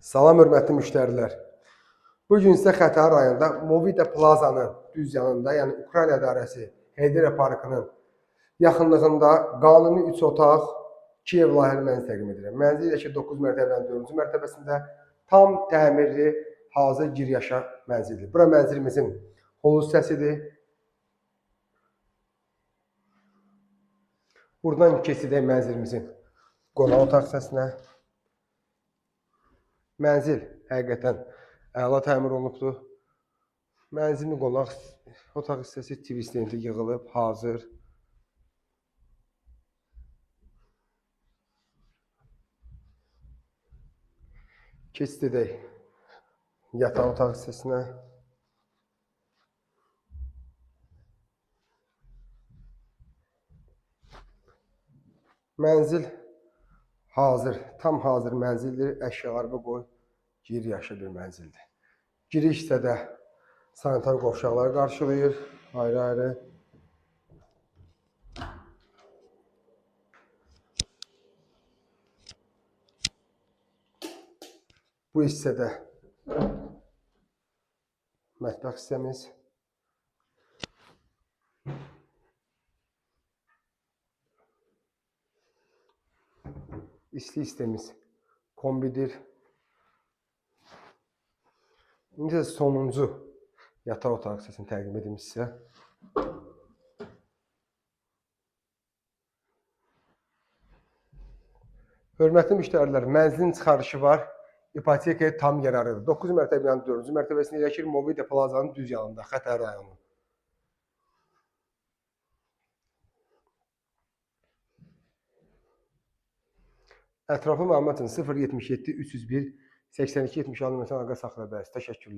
Salam hörmətli müştərilər. Bu gün sizə Xətai rayonunda Movida Plazanın düz yanında, yəni Ukrayna İdarəsi Heydər Parkının yaxınlığında qanuni 3 otaq 2 ev layihəli mənzil təqdim edirəm. Mənzil ilə ki 9 mərtəbənin 4-cü mərtəbəsində tam təmirli hazır giryaşa mənzildir. Bura mənzilimizin hol hissəsidir. Buradan keçidək mənzilimizin qonaq otaq hissəsinə. Mənzil həqiqətən əla təmir olunubdur. Mənzilin qonaq otaq hissəsi tvistenti yığılıb, hazır. Keçid edək yataq otaq hissəsinə. Mənzil hazır, tam hazır mənzildir. Əşyalarımı qoy, gir yaşa bir mənzildir. Giriş hissədə sanitar qovşaqları qarşılayır, ayrı-ayrı. Bu hissədə mətbəx hissəmiz. İstilik sistemimiz kombidir. İndi sonuncu yataq otaq hissəsini təqdim edim sizə. Hörmətli müştərilər, mənzilin çıxarışı var. İpotekaya tam yararıdır. 9 mərtəbənin 4-cü mərtəbəsində yerləşir Movida Plazanın düz yanında, Xətai rayonu. Ətraflı məlumat üçün 077 301 82 76 əlaqə saxlaya bilərsiniz. Təşəkkürlər.